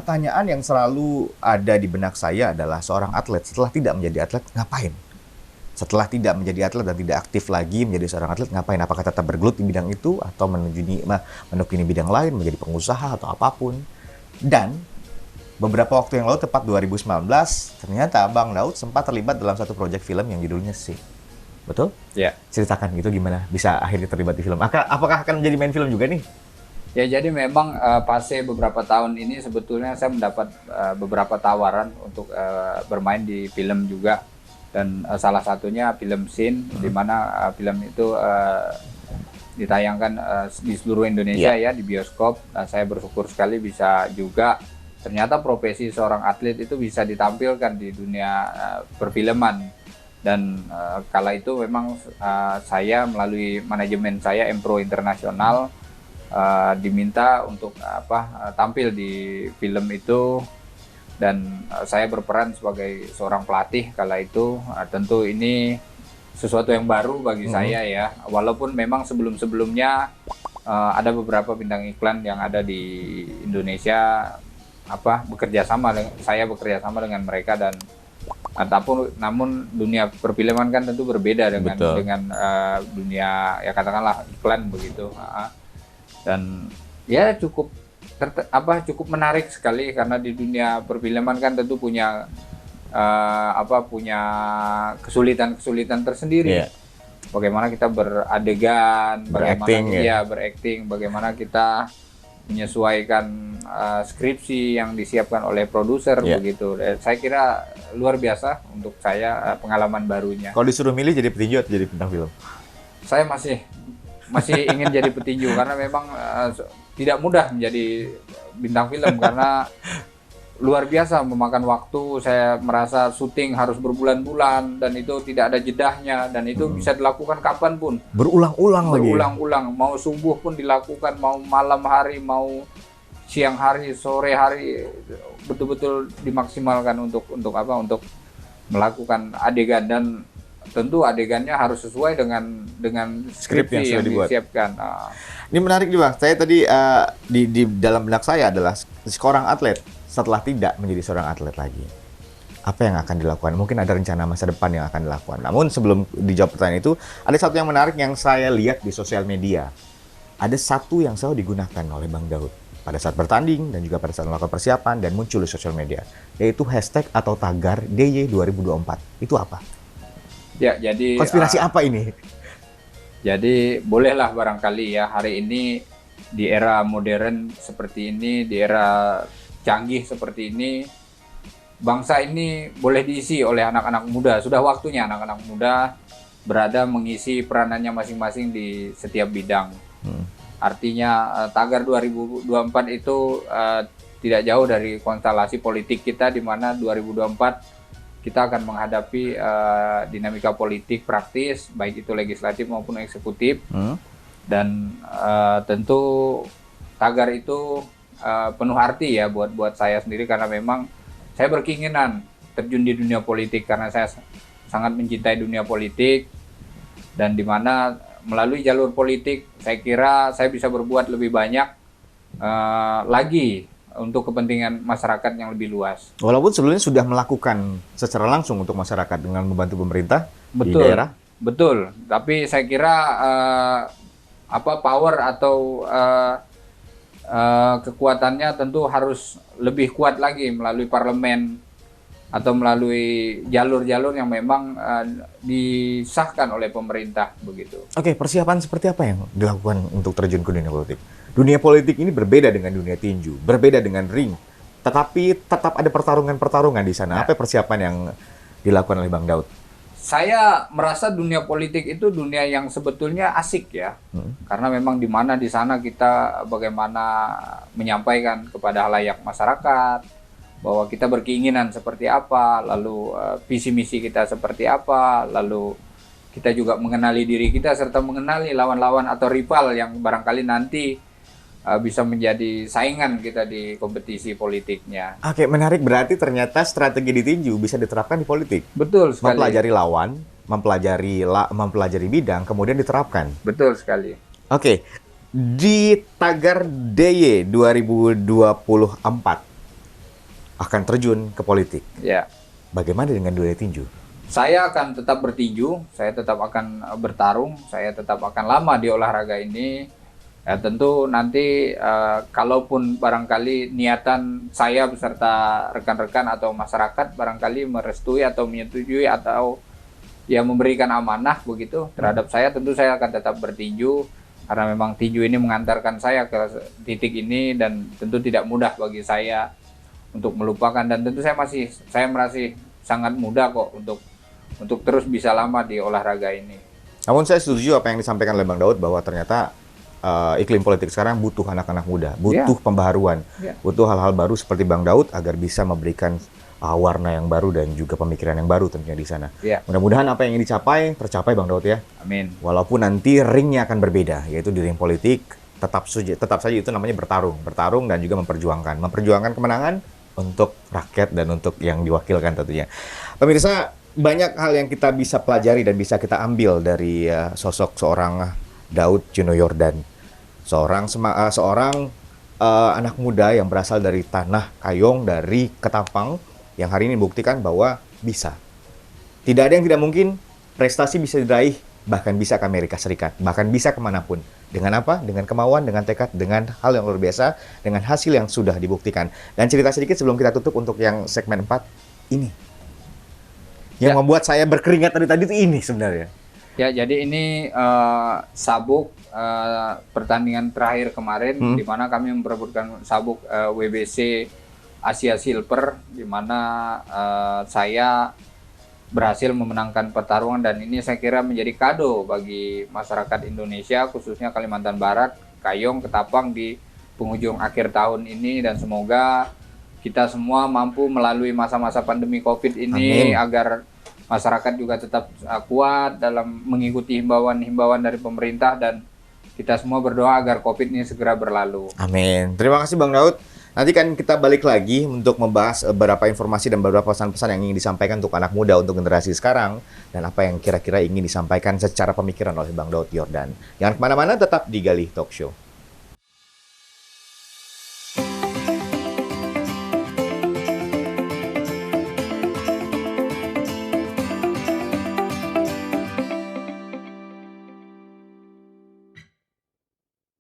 pertanyaan yang selalu ada di benak saya adalah seorang atlet setelah tidak menjadi atlet ngapain? Setelah tidak menjadi atlet dan tidak aktif lagi menjadi seorang atlet ngapain? Apakah tetap bergelut di bidang itu atau menekuni bidang lain, menjadi pengusaha atau apapun? Dan beberapa waktu yang lalu, tepat 2019, ternyata Bang Daud sempat terlibat dalam satu proyek film yang judulnya Sing. Betul? Ya. Ceritakan itu gimana bisa akhirnya terlibat di film. Apakah akan menjadi main film juga nih? Ya, jadi memang fase beberapa tahun ini sebetulnya saya mendapat beberapa tawaran untuk bermain di film juga. Dan salah satunya film Sin, di mana film itu ditayangkan di seluruh Indonesia ya di bioskop. Dan saya bersyukur sekali bisa juga ternyata profesi seorang atlet itu bisa ditampilkan di dunia perfilman. Dan kala itu memang saya melalui manajemen saya Empro Internasional diminta untuk tampil di film itu. Dan saya berperan sebagai seorang pelatih kala itu. Tentu ini sesuatu yang baru bagi saya ya. Walaupun memang sebelum-sebelumnya ada beberapa bintang iklan yang ada di Indonesia saya bekerja sama dengan mereka. Dan namun dunia perfilman kan tentu berbeda dengan dunia ya katakanlah iklan begitu. Dan ya cukup menarik sekali karena di dunia perfilman kan tentu punya kesulitan tersendiri. Bagaimana kita beradegan, berakting, bagaimana kita menyesuaikan skripsi yang disiapkan oleh produser begitu. Saya kira luar biasa untuk saya pengalaman barunya. Kalau disuruh milih jadi petinju atau jadi bintang film? Saya masih ingin jadi petinju karena memang tidak mudah menjadi bintang film karena luar biasa memakan waktu. Saya merasa syuting harus berbulan-bulan dan itu tidak ada jedahnya dan itu bisa dilakukan kapanpun. Berulang-ulang, mau subuh pun dilakukan, mau malam hari, mau siang hari, sore hari, betul-betul dimaksimalkan untuk melakukan adegan. Dan tentu adegannya harus sesuai dengan skrip yang disiapkan. Ini menarik juga. Saya tadi di dalam benak saya adalah seorang atlet setelah tidak menjadi seorang atlet lagi. Apa yang akan dilakukan? Mungkin ada rencana masa depan yang akan dilakukan. Namun sebelum dijawab pertanyaan itu, ada satu yang menarik yang saya lihat di sosial media. Ada satu yang selalu digunakan oleh Bang Daud pada saat bertanding dan juga pada saat melakukan persiapan dan muncul di sosial media, yaitu hashtag atau tagar DY 2024. Itu apa? Ya, jadi konspirasi apa ini? Jadi bolehlah barangkali ya hari ini di era modern seperti ini, di era canggih seperti ini, bangsa ini boleh diisi oleh anak-anak muda. Sudah waktunya anak-anak muda berada mengisi peranannya masing-masing di setiap bidang. Artinya tagar 2024 itu tidak jauh dari konstelasi politik kita di mana 2024 kita akan menghadapi dinamika politik praktis, baik itu legislatif maupun eksekutif. Dan tentu tagar itu penuh arti ya buat saya sendiri karena memang saya berkeinginan terjun di dunia politik karena saya sangat mencintai dunia politik. Dan di mana melalui jalur politik saya kira saya bisa berbuat lebih banyak lagi untuk kepentingan masyarakat yang lebih luas. Walaupun sebelumnya sudah melakukan secara langsung untuk masyarakat dengan membantu pemerintah di daerah. Betul. Tapi saya kira power atau kekuatannya tentu harus lebih kuat lagi melalui parlemen atau melalui jalur-jalur yang memang disahkan oleh pemerintah begitu. Oke, persiapan seperti apa yang dilakukan untuk terjun ke dunia politik? Dunia politik ini berbeda dengan dunia tinju, berbeda dengan ring, tetapi tetap ada pertarungan-pertarungan di sana. Apa persiapan yang dilakukan oleh Bang Daud? Saya merasa dunia politik itu dunia yang sebetulnya asik ya, karena memang di sana kita bagaimana menyampaikan kepada halayak masyarakat bahwa kita berkeinginan seperti apa, lalu visi misi kita seperti apa, lalu kita juga mengenali diri kita serta mengenali lawan-lawan atau rival yang barangkali nanti bisa menjadi saingan kita di kompetisi politiknya. Oke, menarik, berarti ternyata strategi di tinju bisa diterapkan di politik. Betul sekali. Mempelajari lawan, mempelajari bidang, kemudian diterapkan. Betul sekali. Oke, di tagar DY 2024 akan terjun ke politik. Ya. Bagaimana dengan dunia tinju? Saya akan tetap bertinju, saya tetap akan bertarung, saya tetap akan lama di olahraga ini. Ya, tentu nanti kalaupun barangkali niatan saya beserta rekan-rekan atau masyarakat barangkali merestui atau menyetujui atau ya memberikan amanah begitu terhadap saya, tentu saya akan tetap bertinju karena memang tinju ini mengantarkan saya ke titik ini dan tentu tidak mudah bagi saya untuk melupakan, dan tentu saya masih sangat muda kok untuk terus bisa lama di olahraga ini. Namun saya setuju apa yang disampaikan oleh Bang Daud bahwa ternyata iklim politik sekarang butuh anak-anak muda, butuh pembaharuan, butuh hal-hal baru seperti Bang Daud agar bisa memberikan warna yang baru dan juga pemikiran yang baru tentunya di sana. Mudah-mudahan apa yang ingin dicapai tercapai Bang Daud ya. Amin. Walaupun nanti ringnya akan berbeda, yaitu di ring politik tetap saja itu namanya bertarung dan juga memperjuangkan kemenangan untuk rakyat dan untuk yang diwakilkan tentunya. Pemirsa, banyak hal yang kita bisa pelajari dan bisa kita ambil dari sosok seorang Daud Chino Yordan. Seorang anak muda yang berasal dari tanah Kayong, dari Ketapang, yang hari ini membuktikan bahwa bisa. Tidak ada yang tidak mungkin, prestasi bisa diraih, bahkan bisa ke Amerika Serikat, bahkan bisa kemanapun. Dengan apa? Dengan kemauan, dengan tekad, dengan hal yang luar biasa, dengan hasil yang sudah dibuktikan. Dan cerita sedikit sebelum kita tutup untuk yang segmen 4, ini. Yang membuat saya berkeringat tadi itu ini sebenarnya. Ya, jadi ini sabuk pertandingan terakhir kemarin di mana kami memperebutkan sabuk WBC Asia Silver, di mana saya berhasil memenangkan pertarungan, dan ini saya kira menjadi kado bagi masyarakat Indonesia khususnya Kalimantan Barat, Kayong, Ketapang di penghujung akhir tahun ini, dan semoga kita semua mampu melalui masa-masa pandemi Covid ini. Amin. Agar masyarakat juga tetap kuat dalam mengikuti himbauan-himbauan dari pemerintah, dan kita semua berdoa agar Covid ini segera berlalu. Amin. Terima kasih Bang Daud. Nanti kan kita balik lagi untuk membahas beberapa informasi dan beberapa pesan-pesan yang ingin disampaikan untuk anak muda, untuk generasi sekarang, dan apa yang kira-kira ingin disampaikan secara pemikiran oleh Bang Daud Yordan. Jangan kemana-mana, tetap di Galih Talk Show.